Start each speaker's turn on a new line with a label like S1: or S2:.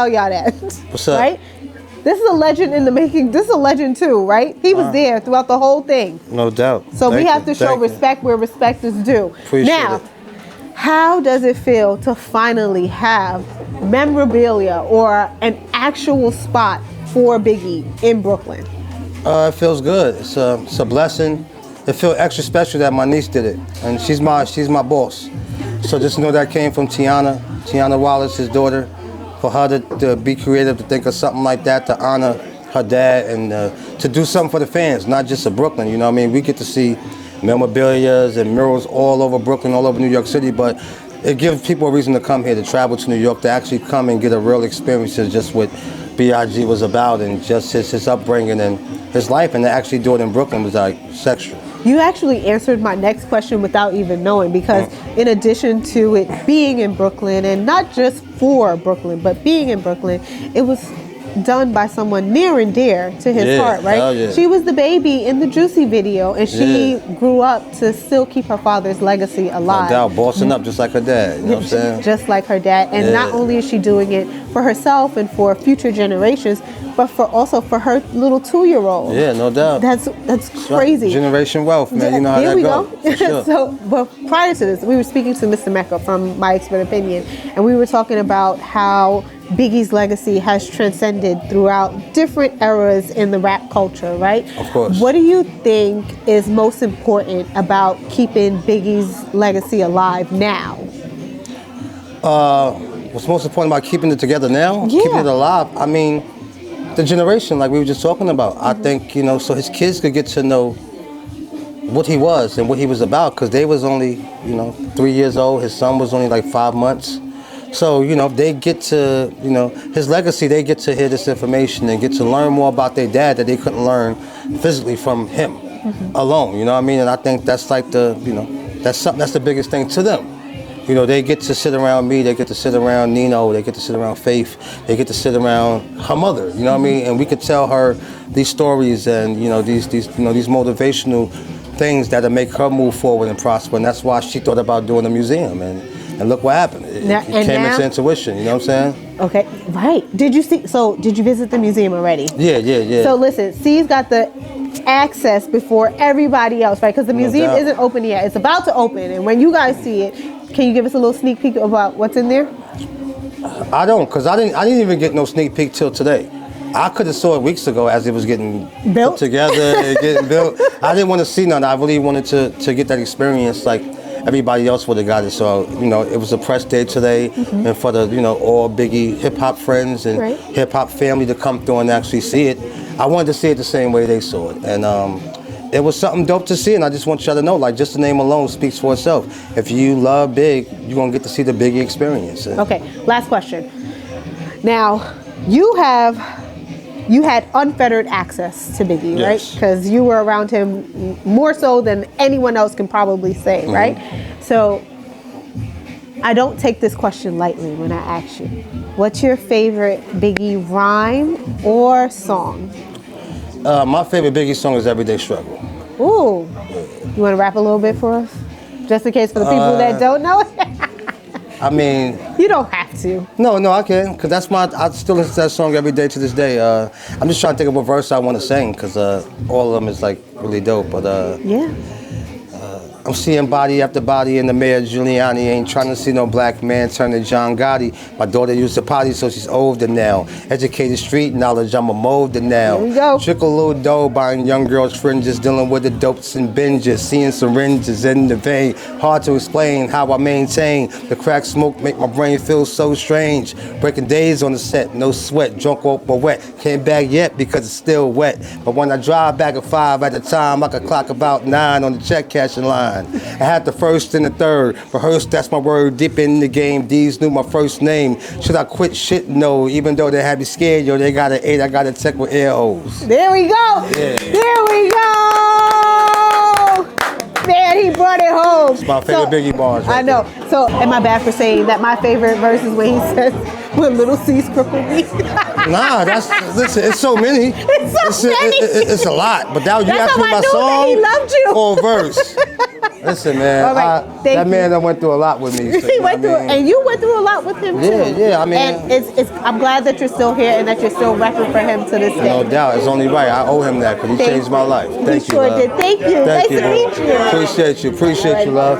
S1: tell y'all that.
S2: What's up?
S1: Right? This is a legend in the making. This is a legend too, right? He was there throughout the whole thing.
S2: No doubt.
S1: So we have to show respect where respect is due.
S2: Appreciate
S1: now,
S2: it.
S1: how does it feel to finally have memorabilia or an actual spot for Biggie in Brooklyn?
S2: It feels good. It's a blessing. It feels extra special that my niece did it, and she's my boss. So just know that came from Tiana Wallace, his daughter. For her to be creative, to think of something like that, to honor her dad, and to do something for the fans, not just of Brooklyn. You know what I mean? We get to see memorabilia and murals all over Brooklyn, all over New York City, but it gives people a reason to come here, to travel to New York, to actually come and get a real experience of just what B.I.G. was about, and just his upbringing and his life, and to actually do it in Brooklyn was like sexual.
S1: You actually answered my next question without even knowing, because in addition to it being in Brooklyn, and not just for Brooklyn, but being in Brooklyn, it was done by someone near and dear to his heart, right?
S2: Yeah.
S1: She was the baby in the Juicy video, and she grew up to still keep her father's legacy alive.
S2: No doubt, bossing up just like her dad, you know what I'm saying?
S1: Just like her dad. And not only is she doing it for herself and for future generations, but also for her little 2-year-old.
S2: Yeah, no doubt.
S1: That's crazy.
S2: Generation wealth, man. You know how
S1: There
S2: that
S1: we
S2: goes.
S1: go. So, but prior to this, we were speaking to Mr. Mecca from My Expert Opinion, and we were talking about how Biggie's legacy has transcended throughout different eras in the rap culture, right?
S2: Of course.
S1: What do you think is most important about keeping Biggie's legacy alive now?
S2: What's most important about keeping it together now?
S1: Yeah.
S2: Keeping it alive? I mean, the generation, like we were just talking about. I think, you know, so his kids could get to know what he was and what he was about, because they was only, 3 years old. His son was only like 5 months. So, they get to, his legacy, they get to hear this information and get to learn more about their dad that they couldn't learn physically from him alone, you know what I mean? And I think that's like that's the biggest thing to them. They get to sit around me, they get to sit around Nino, they get to sit around Faith, they get to sit around her mother, you know what I mean? And we could tell her these stories and, these motivational things that'll make her move forward and prosper. And that's why she thought about doing a museum. And look what happened. It came into intuition, you know what I'm saying?
S1: Okay, right. Did you visit the museum already?
S2: Yeah.
S1: So listen, C's got the access before everybody else, right? Because the museum isn't open yet. It's about to open. And when you guys see it, can you give us a little sneak peek about what's in there?
S2: I don't, because I didn't even get no sneak peek till today. I could have saw it weeks ago as it was getting
S1: built
S2: put together and getting built. I didn't want to see none. I really wanted to get that experience like everybody else would have got it. So, it was a press day today, and for the, all Biggie hip-hop friends and hip-hop family to come through and actually see it. I wanted to see it the same way they saw it. And it was something dope to see, and I just want y'all to know, like, just the name alone speaks for itself. If you love Big, you're going to get to see the Biggie Experience.
S1: Okay, last question. Now, you had unfettered access to Biggie, right? Because you were around him more so than anyone else can probably say, right? So I don't take this question lightly when I ask you. What's your favorite Biggie rhyme or song?
S2: My favorite Biggie song is Everyday Struggle.
S1: Ooh. You want to rap a little bit for us? Just in case for the people that don't know it?
S2: I mean...
S1: You don't have to.
S2: No, I can, because I still listen to that song every day to this day. I'm just trying to think of what verse I want to sing, because all of them is, like, really dope. But,
S1: yeah.
S2: I'm seeing body after body in the mayor Giuliani. Ain't trying to see no black man turn to John Gotti. My daughter used to potty, so she's older now. Educated street knowledge, I'm a molder now.
S1: There we go.
S2: Trickle little dough, buying young girls' fringes, dealing with the dopes and binges, seeing syringes in the vein. Hard to explain how I maintain. The crack smoke make my brain feel so strange. Breaking days on the set, no sweat, drunk off but wet. Can't bag yet because it's still wet. But when I drive back at 5 at the time, I could clock about 9 on the check cashing line. I had the first and the third. Rehearsed, that's my word. Deep in the game, D's knew my first name. Should I quit? Shit, no. Even though they had me scared, yo, they got an 8. I got a tech with air holes.
S1: There we go.
S2: Yeah.
S1: There we go. Man, he brought it home.
S2: It's my favorite Biggie bars. Right
S1: I know.
S2: there.
S1: So, am I bad for saying that my favorite verse is when he says, "When Lil Cease crippled me"?
S2: Nah, listen, it's so many.
S1: It's so many.
S2: It's a lot. But you
S1: That's
S2: asked
S1: how
S2: me
S1: I
S2: my
S1: knew
S2: song
S1: that he loved you.
S2: or verse. Listen, man.
S1: All right, thank
S2: that
S1: you.
S2: man done went through a lot with me. So,
S1: He went through, and you went through a lot with him too.
S2: Yeah, I mean,
S1: and I'm glad that you're still here and that you're still repping for him to this day.
S2: no doubt. It's only right. I owe him that because he changed my life. Thank you,
S1: sure
S2: love.
S1: did. Thank you. Nice to meet you.
S2: Appreciate you, love.